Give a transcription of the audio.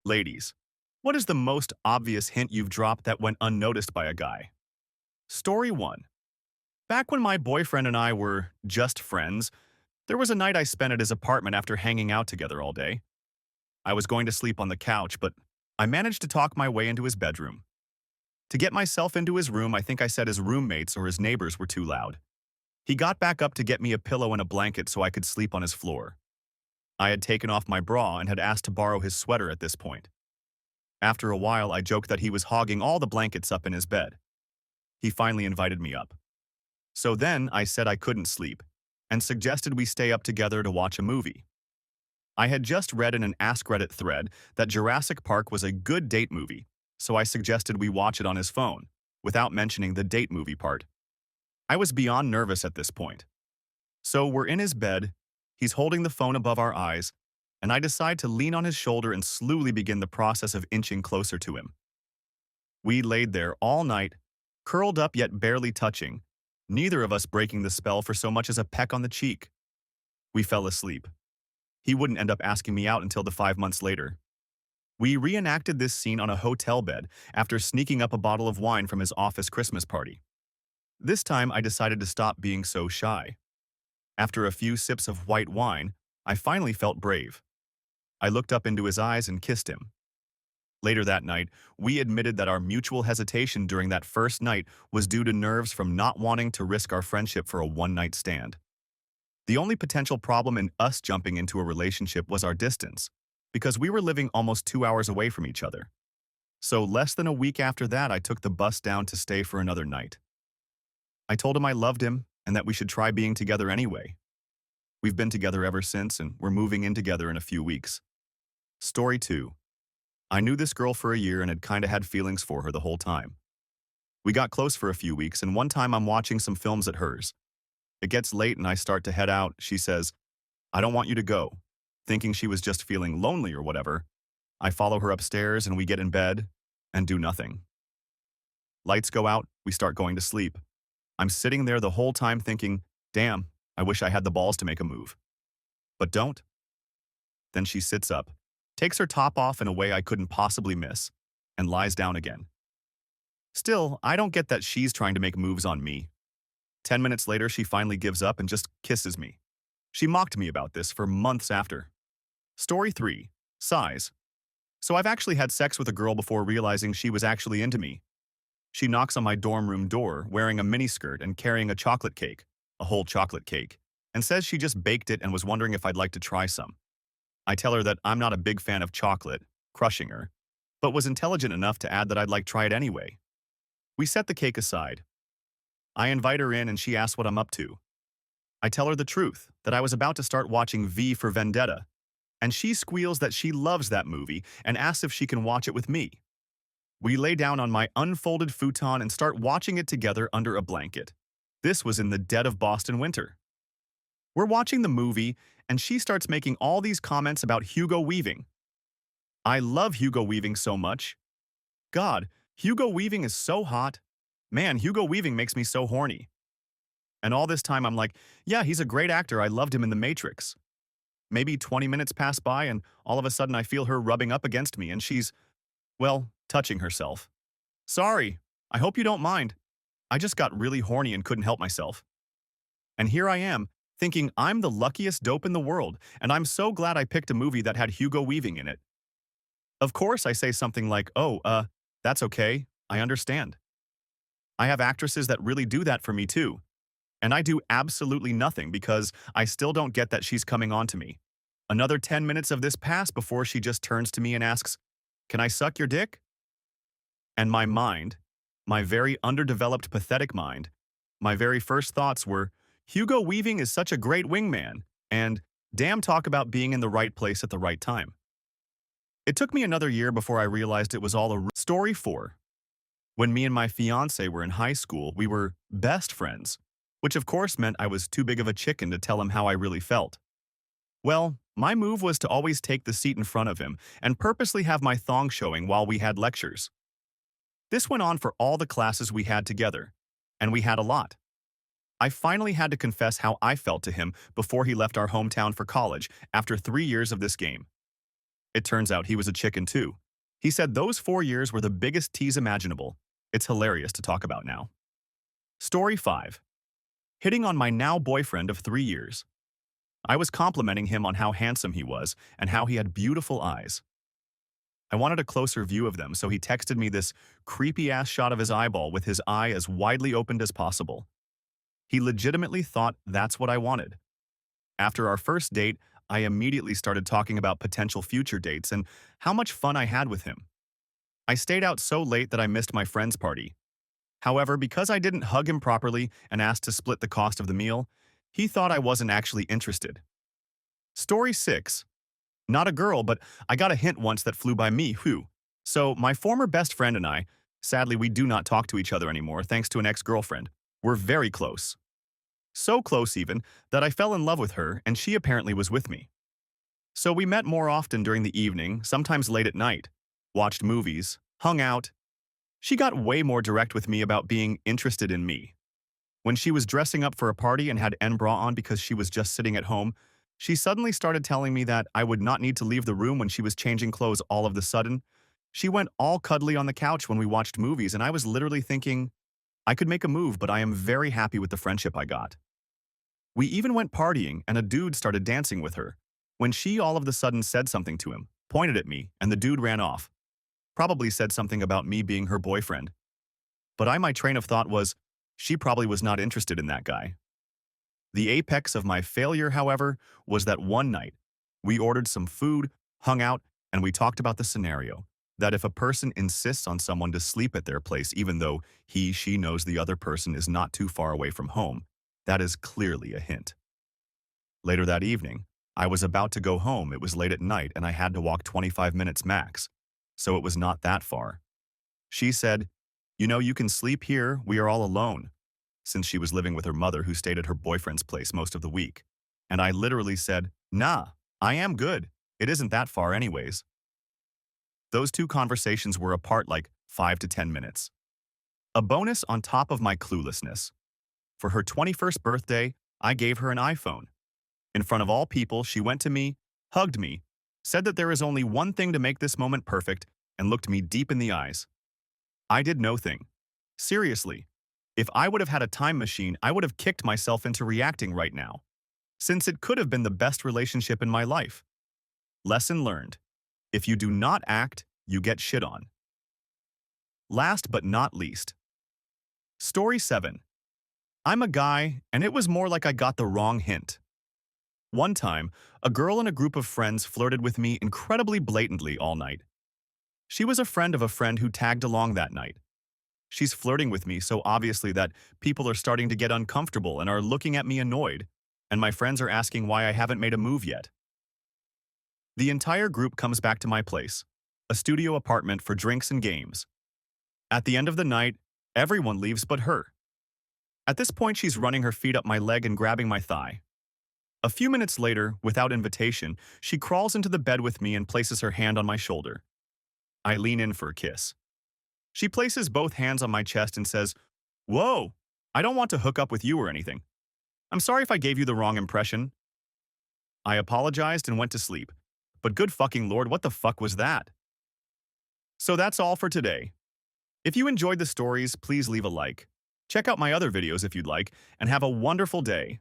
Ladies, what is the most obvious hint you've dropped that went unnoticed by a guy? Story 1. Back when my boyfriend and I were just friends, there was a night I spent at his apartment after hanging out together all day. I was going to sleep on the couch, but I managed to talk my way into his bedroom. To get myself into his room, I think I said his roommates or his neighbors were too loud. He got back up to get me a pillow and a blanket so I could sleep on his floor. I had taken off my bra and had asked to borrow his sweater at this point. After a while, I joked that he was hogging all the blankets up in his bed. He finally invited me up. So then I said I couldn't sleep and suggested we stay up together to watch a movie. I had just read in an Ask Reddit thread that Jurassic Park was a good date movie, so I suggested we watch it on his phone, without mentioning the date movie part. I was beyond nervous at this point. So we're in his bed, he's holding the phone above our eyes, and I decide to lean on his shoulder and slowly begin the process of inching closer to him. We laid there all night, curled up yet barely touching, neither of us breaking the spell for so much as a peck on the cheek. We fell asleep. He wouldn't end up asking me out until the 5 months later. We reenacted this scene on a hotel bed after sneaking up a bottle of wine from his office Christmas party. This time I decided to stop being so shy. After a few sips of white wine, I finally felt brave. I looked up into his eyes and kissed him. Later that night, we admitted that our mutual hesitation during that first night was due to nerves from not wanting to risk our friendship for a one-night stand. The only potential problem in us jumping into a relationship was our distance, because we were living almost 2 hours away from each other. So less than a week after that, I took the bus down to stay for another night. I told him I loved him and that we should try being together anyway. We've been together ever since, and we're moving in together in a few weeks. Story 2. I knew this girl for a year and had kinda had feelings for her the whole time. We got close for a few weeks, and one time I'm watching some films at hers. It gets late and I start to head out. She says, "I don't want you to go," thinking she was just feeling lonely or whatever. I follow her upstairs and we get in bed and do nothing. Lights go out, we start going to sleep. I'm sitting there the whole time thinking, damn, I wish I had the balls to make a move. But don't. Then she sits up, takes her top off in a way I couldn't possibly miss, and lies down again. Still, I don't get that she's trying to make moves on me. 10 minutes later, she finally gives up and just kisses me. She mocked me about this for months after. Story 3. Size. So I've actually had sex with a girl before realizing she was actually into me. She knocks on my dorm room door wearing a miniskirt and carrying a chocolate cake, a whole chocolate cake, and says she just baked it and was wondering if I'd like to try some. I tell her that I'm not a big fan of chocolate, crushing her, but was intelligent enough to add that I'd like to try it anyway. We set the cake aside. I invite her in and she asks what I'm up to. I tell her the truth, that I was about to start watching V for Vendetta, and she squeals that she loves that movie and asks if she can watch it with me. We lay down on my unfolded futon and start watching it together under a blanket. This was in the dead of Boston winter. We're watching the movie, and she starts making all these comments about Hugo Weaving. I love Hugo Weaving so much. God, Hugo Weaving is so hot. Man, Hugo Weaving makes me so horny. And all this time I'm like, yeah, he's a great actor. I loved him in The Matrix. Maybe 20 minutes pass by and all of a sudden I feel her rubbing up against me and she's, well, touching herself. Sorry, I hope you don't mind. I just got really horny and couldn't help myself. And here I am, thinking I'm the luckiest dope in the world, and I'm so glad I picked a movie that had Hugo Weaving in it. Of course I say something like, that's okay, I understand. I have actresses that really do that for me too. And I do absolutely nothing because I still don't get that she's coming on to me. Another 10 minutes of this pass before she just turns to me and asks, "Can I suck your dick?" And my mind, my very underdeveloped, pathetic mind, my very first thoughts were, Hugo Weaving is such a great wingman, and damn, talk about being in the right place at the right time. It took me another year before I realized it was all a Story 4. When me and my fiancé were in high school, we were best friends, which of course meant I was too big of a chicken to tell him how I really felt. Well, my move was to always take the seat in front of him and purposely have my thong showing while we had lectures. This went on for all the classes we had together, and we had a lot. I finally had to confess how I felt to him before he left our hometown for college after 3 years of this game. It turns out he was a chicken too. He said those 4 years were the biggest tease imaginable. It's hilarious to talk about now. Story 5. Hitting on my now boyfriend of 3 years. I was complimenting him on how handsome he was and how he had beautiful eyes. I wanted a closer view of them, so he texted me this creepy-ass shot of his eyeball with his eye as widely opened as possible. He legitimately thought that's what I wanted. After our first date, I immediately started talking about potential future dates and how much fun I had with him. I stayed out so late that I missed my friend's party. However, because I didn't hug him properly and asked to split the cost of the meal, he thought I wasn't actually interested. Story 6. Not a girl, but I got a hint once that flew by me, whew. So, my former best friend and I, sadly we do not talk to each other anymore thanks to an ex-girlfriend, we're very close. So close even that I fell in love with her and she apparently was with me. So we met more often during the evening, sometimes late at night, watched movies, hung out. She got way more direct with me about being interested in me. When she was dressing up for a party and had en bra on because she was just sitting at home, she suddenly started telling me that I would not need to leave the room when she was changing clothes all of the sudden. She went all cuddly on the couch when we watched movies and I was literally thinking, I could make a move, but I am very happy with the friendship I got. We even went partying and a dude started dancing with her, when she all of a sudden said something to him, pointed at me, and the dude ran off. Probably said something about me being her boyfriend. But my train of thought was, she probably was not interested in that guy. The apex of my failure, however, was that one night, we ordered some food, hung out, and we talked about the scenario, that if a person insists on someone to sleep at their place even though she knows the other person is not too far away from home, that is clearly a hint. Later that evening, I was about to go home. It was late at night and I had to walk 25 minutes max, so it was not that far. She said, you can sleep here, we are all alone, since she was living with her mother who stayed at her boyfriend's place most of the week. And I literally said, nah, I am good. It isn't that far anyways. Those two conversations were apart like 5 to 10 minutes. A bonus on top of my cluelessness. For her 21st birthday, I gave her an iPhone. In front of all people, she went to me, hugged me, said that there is only one thing to make this moment perfect, and looked me deep in the eyes. I did no thing. Seriously, if I would have had a time machine, I would have kicked myself into reacting right now, since it could have been the best relationship in my life. Lesson learned. If you do not act, you get shit on. Last but not least. Story 7. I'm a guy, and it was more like I got the wrong hint. One time, a girl and a group of friends flirted with me incredibly blatantly all night. She was a friend of a friend who tagged along that night. She's flirting with me so obviously that people are starting to get uncomfortable and are looking at me annoyed, and my friends are asking why I haven't made a move yet. The entire group comes back to my place, a studio apartment for drinks and games. At the end of the night, everyone leaves but her. At this point, she's running her feet up my leg and grabbing my thigh. A few minutes later, without invitation, she crawls into the bed with me and places her hand on my shoulder. I lean in for a kiss. She places both hands on my chest and says, "Whoa, I don't want to hook up with you or anything. I'm sorry if I gave you the wrong impression." I apologized and went to sleep. But good fucking Lord, what the fuck was that? So that's all for today. If you enjoyed the stories, please leave a like. Check out my other videos if you'd like, and have a wonderful day.